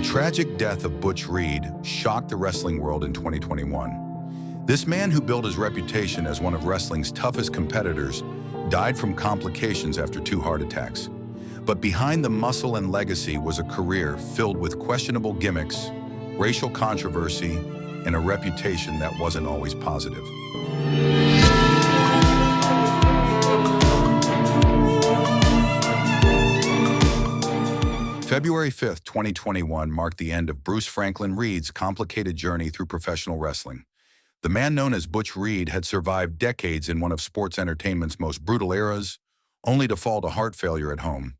tragic death of Butch Reed shocked the wrestling world in 2021. This man, who built his reputation as one of wrestling's toughest competitors, died from complications after 2 heart attacks. But behind the muscle and legacy was a career filled with questionable gimmicks, racial controversy, and a reputation that wasn't always positive. February 5, 2021 marked the end of Bruce Franklin Reed's complicated journey through professional wrestling. The man known as Butch Reed had survived decades in one of sports entertainment's most brutal eras, only to fall to heart failure at home.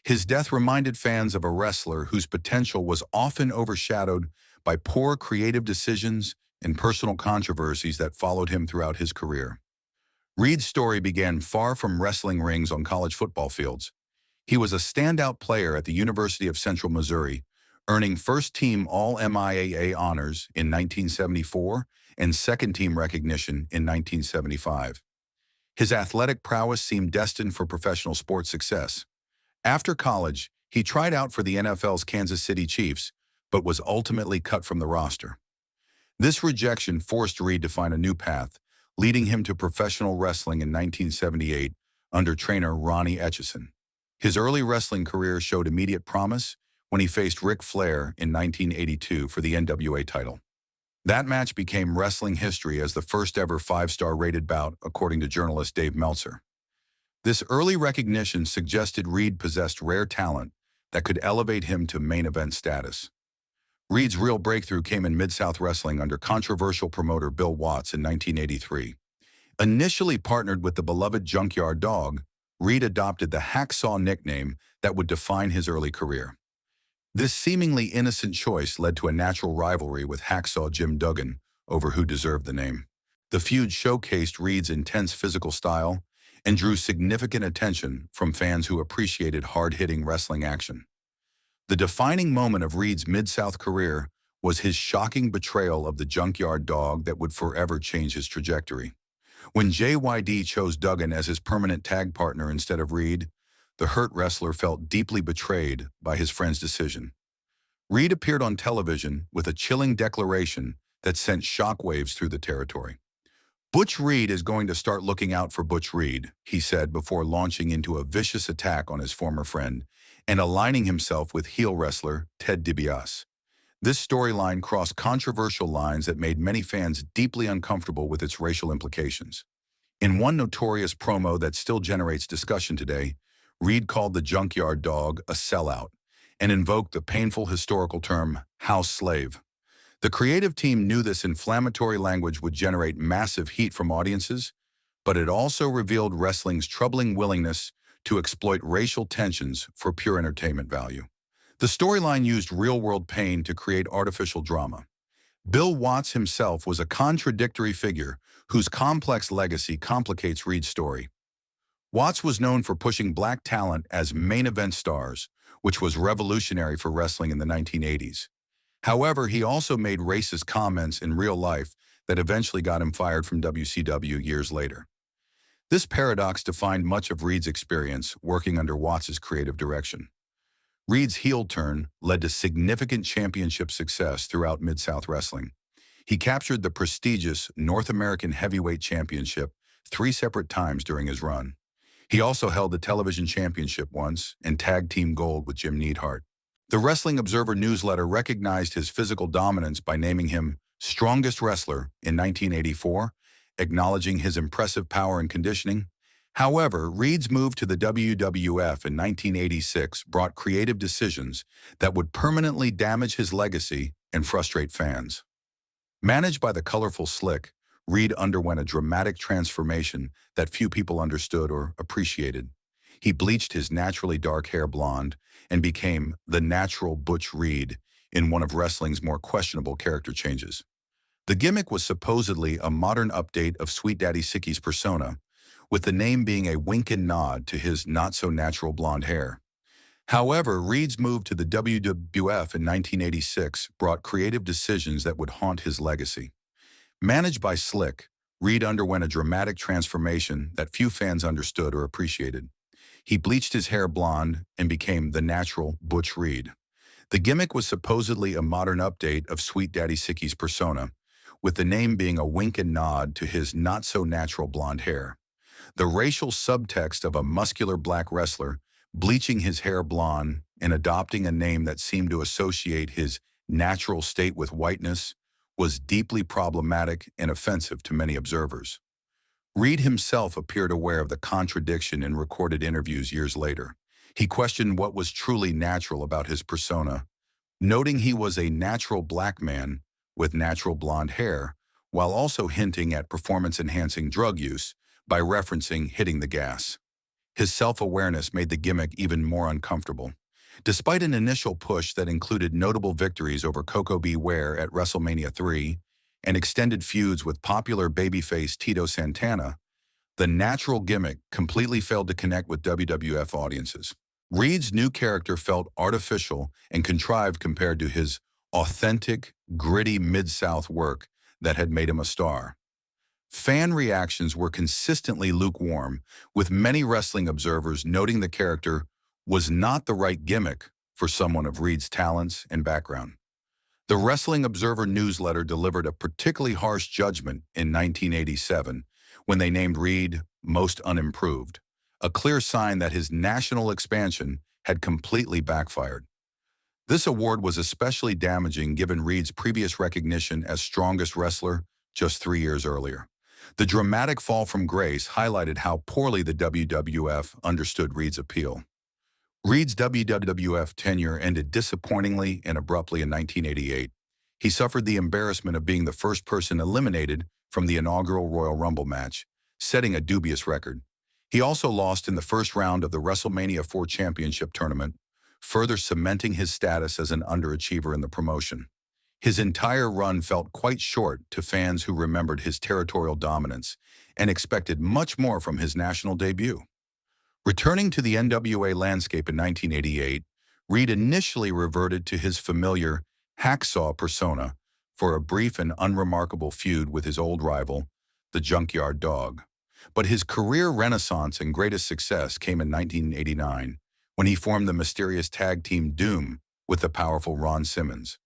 His death reminded fans of a wrestler whose potential was often overshadowed by poor creative decisions and personal controversies that followed him throughout his career. Reed's story began far from wrestling rings on college football fields. He was a standout player at the University of Central Missouri, earning first-team All-MIAA honors in 1974 and second-team recognition in 1975. His athletic prowess seemed destined for professional sports success. After college, he tried out for the NFL's Kansas City Chiefs, but was ultimately cut from the roster. This rejection forced Reed to find a new path, leading him to professional wrestling in 1978 under trainer Ronnie Etchison. His early wrestling career showed immediate promise when he faced Ric Flair in 1982 for the NWA title. That match became wrestling history as the first ever 5-star rated bout, according to journalist Dave Meltzer. This early recognition suggested Reed possessed rare talent that could elevate him to main event status. Reed's real breakthrough came in Mid-South Wrestling under controversial promoter Bill Watts in 1983. Initially partnered with the beloved Junkyard Dog, Reed adopted the Hacksaw nickname that would define his early career. This seemingly innocent choice led to a natural rivalry with Hacksaw Jim Duggan over who deserved the name. The feud showcased Reed's intense physical style and drew significant attention from fans who appreciated hard-hitting wrestling action. The defining moment of Reed's Mid-South career was his shocking betrayal of the Junkyard Dog that would forever change his trajectory. When JYD chose Duggan as his permanent tag partner instead of Reed, the hurt wrestler felt deeply betrayed by his friend's decision. Reed appeared on television with a chilling declaration that sent shockwaves through the territory. "Butch Reed is going to start looking out for Butch Reed," he said before launching into a vicious attack on his former friend and aligning himself with heel wrestler Ted DiBiase. This storyline crossed controversial lines that made many fans deeply uncomfortable with its racial implications. In one notorious promo that still generates discussion today, Reed called the Junkyard Dog a sellout and invoked the painful historical term house slave. The creative team knew this inflammatory language would generate massive heat from audiences, but it also revealed wrestling's troubling willingness to exploit racial tensions for pure entertainment value. The storyline used real-world pain to create artificial drama. Bill Watts himself was a contradictory figure whose complex legacy complicates Reed's story. Watts was known for pushing black talent as main event stars, which was revolutionary for wrestling in the 1980s. However, he also made racist comments in real life that eventually got him fired from WCW years later. This paradox defined much of Reed's experience working under Watts' creative direction. Reed's heel turn led to significant championship success throughout Mid-South Wrestling. He captured the prestigious North American Heavyweight Championship 3 separate times during his run. He also held the Television Championship once and Tag Team Gold with Jim Neidhart. The Wrestling Observer newsletter recognized his physical dominance by naming him Strongest Wrestler in 1984, acknowledging his impressive power and conditioning. However, Reed's move to the WWF in 1986 brought creative decisions that would permanently damage his legacy and frustrate fans. Managed by the colorful Slick, Reed underwent a dramatic transformation that few people understood or appreciated. He bleached his naturally dark hair blonde and became the natural Butch Reed in one of wrestling's more questionable character changes. The gimmick was supposedly a modern update of Sweet Daddy Sicky's persona, with the name being a wink and nod to his not-so-natural blonde hair. However, Reed's move to the WWF in 1986 brought creative decisions that would haunt his legacy. Managed by Slick, Reed underwent a dramatic transformation that few fans understood or appreciated. He bleached his hair blonde and became the natural Butch Reed. The gimmick was supposedly a modern update of Sweet Daddy Sicky's persona, with the name being a wink and nod to his not-so-natural blonde hair. The racial subtext of a muscular black wrestler bleaching his hair blonde and adopting a name that seemed to associate his natural state with whiteness was deeply problematic and offensive to many observers. Reed himself appeared aware of the contradiction in recorded interviews years later. He questioned what was truly natural about his persona, noting he was a natural black man with natural blonde hair, while also hinting at performance-enhancing drug use by referencing hitting the gas. His self-awareness made the gimmick even more uncomfortable. Despite an initial push that included notable victories over Coco Beware at WrestleMania 3 and extended feuds with popular babyface Tito Santana, the natural gimmick completely failed to connect with WWF audiences. Reed's new character felt artificial and contrived compared to his authentic, gritty Mid-South work that had made him a star. Fan reactions were consistently lukewarm, with many wrestling observers noting the character was not the right gimmick for someone of Reed's talents and background. The Wrestling Observer newsletter delivered a particularly harsh judgment in 1987 when they named Reed Most Unimproved, a clear sign that his national expansion had completely backfired. This award was especially damaging given Reed's previous recognition as strongest wrestler just 3 years earlier. The dramatic fall from grace highlighted how poorly the WWF understood Reed's appeal. Reed's WWF tenure ended disappointingly and abruptly in 1988. He suffered the embarrassment of being the first person eliminated from the inaugural Royal Rumble match, setting a dubious record. He also lost in the first round of the WrestleMania 4 Championship tournament, further cementing his status as an underachiever in the promotion. His entire run felt quite short to fans who remembered his territorial dominance and expected much more from his national debut. Returning to the NWA landscape in 1988, Reed initially reverted to his familiar hacksaw persona for a brief and unremarkable feud with his old rival, the Junkyard Dog. But his career renaissance and greatest success came in 1989, when he formed the mysterious tag team Doom with the powerful Ron Simmons.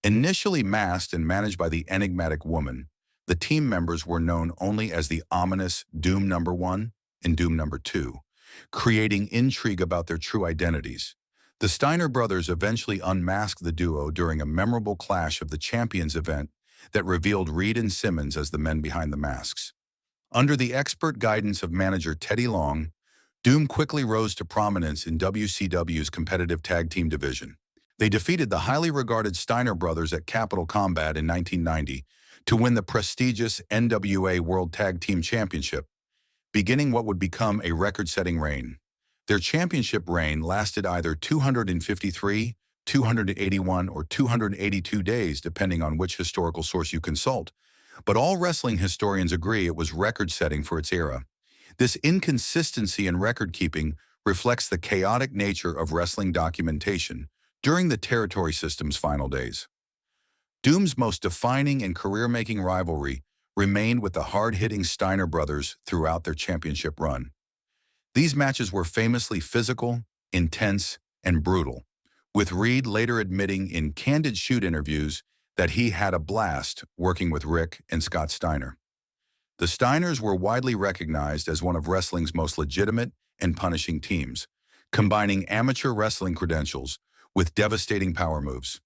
Initially masked and managed by the enigmatic Woman, the team members were known only as the ominous Doom Number 1 and Doom Number 2, creating intrigue about their true identities. The Steiner brothers eventually unmasked the duo during a memorable Clash of the Champions event that revealed Reed and Simmons as the men behind the masks. Under the expert guidance of manager Teddy Long, Doom quickly rose to prominence in WCW's competitive tag team division. They defeated the highly regarded Steiner brothers at Capital Combat in 1990 to win the prestigious NWA World Tag Team Championship, beginning what would become a record-setting reign. Their championship reign lasted either 253, 281, or 282 days, depending on which historical source you consult, but all wrestling historians agree it was record-setting for its era. This inconsistency in record-keeping reflects the chaotic nature of wrestling documentation during the territory system's final days. Doom's most defining and career-making rivalry remained with the hard-hitting Steiner brothers throughout their championship run. These matches were famously physical, intense, and brutal, with Reed later admitting in candid shoot interviews that he had a blast working with Rick and Scott Steiner. The Steiners were widely recognized as one of wrestling's most legitimate and punishing teams, combining amateur wrestling credentials with devastating power moves.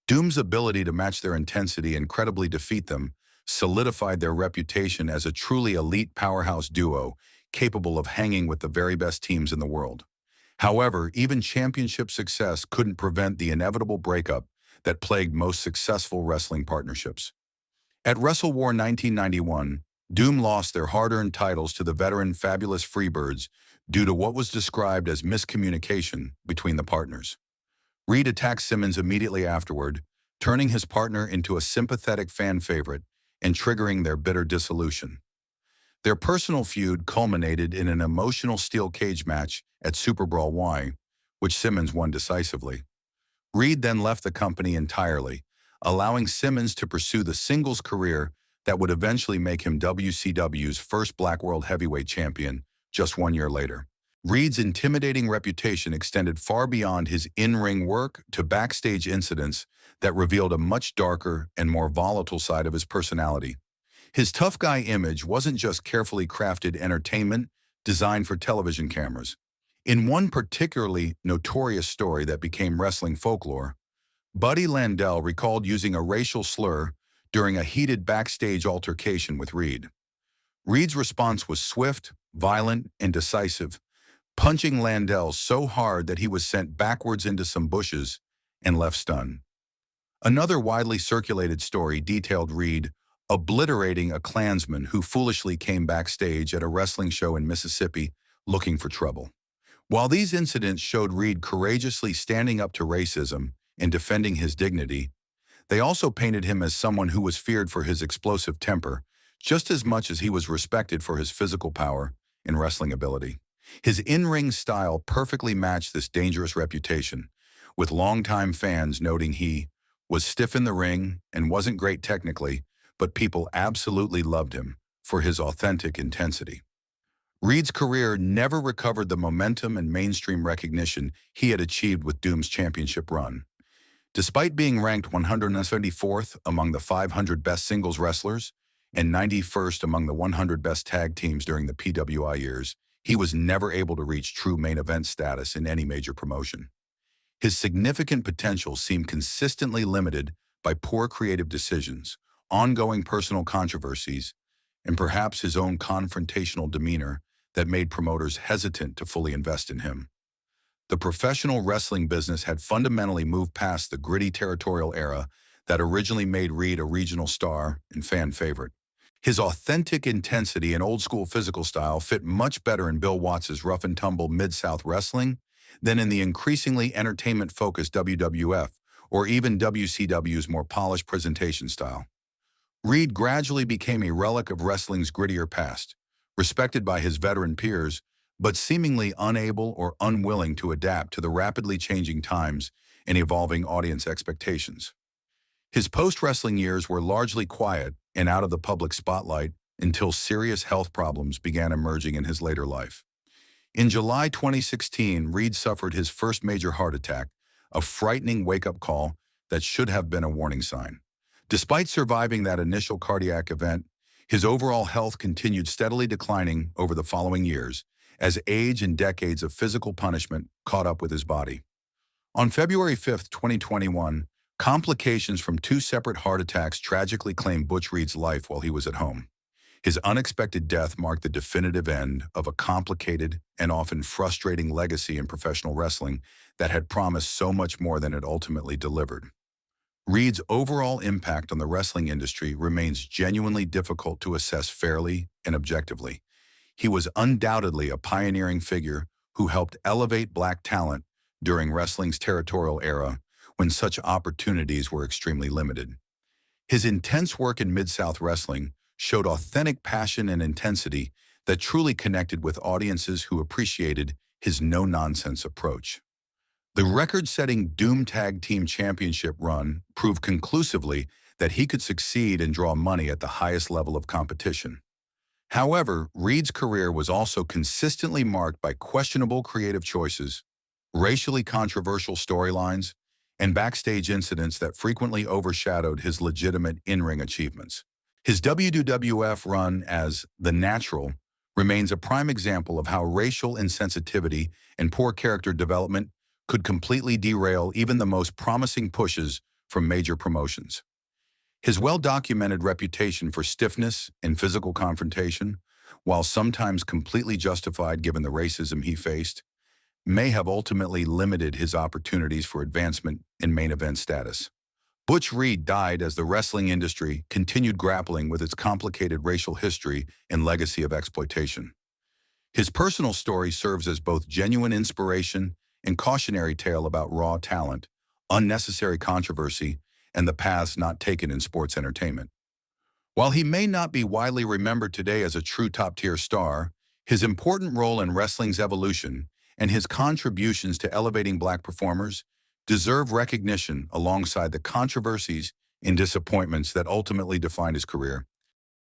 Doom's ability to match their intensity and credibly defeat them solidified their reputation as a truly elite powerhouse duo capable of hanging with the very best teams in the world. However, even championship success couldn't prevent the inevitable breakup that plagued most successful wrestling partnerships. At WrestleWar 1991, Doom lost their hard-earned titles to the veteran Fabulous Freebirds due to what was described as miscommunication between the partners. Reed attacked Simmons immediately afterward, turning his partner into a sympathetic fan favorite and triggering their bitter dissolution. Their personal feud culminated in an emotional steel cage match at Super Brawl Y, which Simmons won decisively. Reed then left the company entirely, allowing Simmons to pursue the singles career that would eventually make him WCW's first Black World Heavyweight Champion just 1 year later. Reed's intimidating reputation extended far beyond his in-ring work to backstage incidents that revealed a much darker and more volatile side of his personality. His tough guy image wasn't just carefully crafted entertainment designed for television cameras. In one particularly notorious story that became wrestling folklore, Buddy Landell recalled using a racial slur during a heated backstage altercation with Reed. Reed's response was swift, violent, and decisive, punching Landell so hard that he was sent backwards into some bushes and left stunned. Another widely circulated story detailed Reed obliterating a Klansman who foolishly came backstage at a wrestling show in Mississippi looking for trouble. While these incidents showed Reed courageously standing up to racism and defending his dignity, they also painted him as someone who was feared for his explosive temper, just as much as he was respected for his physical power and wrestling ability. His in-ring style perfectly matched this dangerous reputation, with longtime fans noting he was stiff in the ring and wasn't great technically, but people absolutely loved him for his authentic intensity. Reed's career never recovered the momentum and mainstream recognition he had achieved with Doom's championship run. Despite being ranked 174th among the 500 best singles wrestlers and 91st among the 100 best tag teams during the PWI years, he was never able to reach true main event status in any major promotion. His significant potential seemed consistently limited by poor creative decisions, ongoing personal controversies, and perhaps his own confrontational demeanor that made promoters hesitant to fully invest in him. The professional wrestling business had fundamentally moved past the gritty territorial era that originally made Reed a regional star and fan favorite. His authentic intensity and old-school physical style fit much better in Bill Watts's rough-and-tumble Mid-South wrestling than in the increasingly entertainment-focused WWF or even WCW's more polished presentation style. Reed gradually became a relic of wrestling's grittier past, respected by his veteran peers, but seemingly unable or unwilling to adapt to the rapidly changing times and evolving audience expectations. His post-wrestling years were largely quiet and out of the public spotlight until serious health problems began emerging in his later life. In July 2016, Reed suffered his first major heart attack, a frightening wake-up call that should have been a warning sign. Despite surviving that initial cardiac event, his overall health continued steadily declining over the following years as age and decades of physical punishment caught up with his body. On February 5, 2021, complications from two separate heart attacks tragically claimed Butch Reed's life while he was at home. His unexpected death marked the definitive end of a complicated and often frustrating legacy in professional wrestling that had promised so much more than it ultimately delivered. Reed's overall impact on the wrestling industry remains genuinely difficult to assess fairly and objectively. He was undoubtedly a pioneering figure who helped elevate black talent during wrestling's territorial era when such opportunities were extremely limited. His intense work in Mid-South wrestling showed authentic passion and intensity that truly connected with audiences who appreciated his no-nonsense approach. The record-setting Doom Tag Team Championship run proved conclusively that he could succeed and draw money at the highest level of competition. However, Reed's career was also consistently marked by questionable creative choices, racially controversial storylines, and backstage incidents that frequently overshadowed his legitimate in-ring achievements. His WWF run as The Natural remains a prime example of how racial insensitivity and poor character development could completely derail even the most promising pushes from major promotions. His well-documented reputation for stiffness and physical confrontation, while sometimes completely justified given the racism he faced, may have ultimately limited his opportunities for advancement in main event status. Butch Reed died as the wrestling industry continued grappling with its complicated racial history and legacy of exploitation. His personal story serves as both genuine inspiration and cautionary tale about raw talent, unnecessary controversy, and the paths not taken in sports entertainment. While he may not be widely remembered today as a true top-tier star, his important role in wrestling's evolution and his contributions to elevating black performers deserve recognition alongside the controversies and disappointments that ultimately defined his career.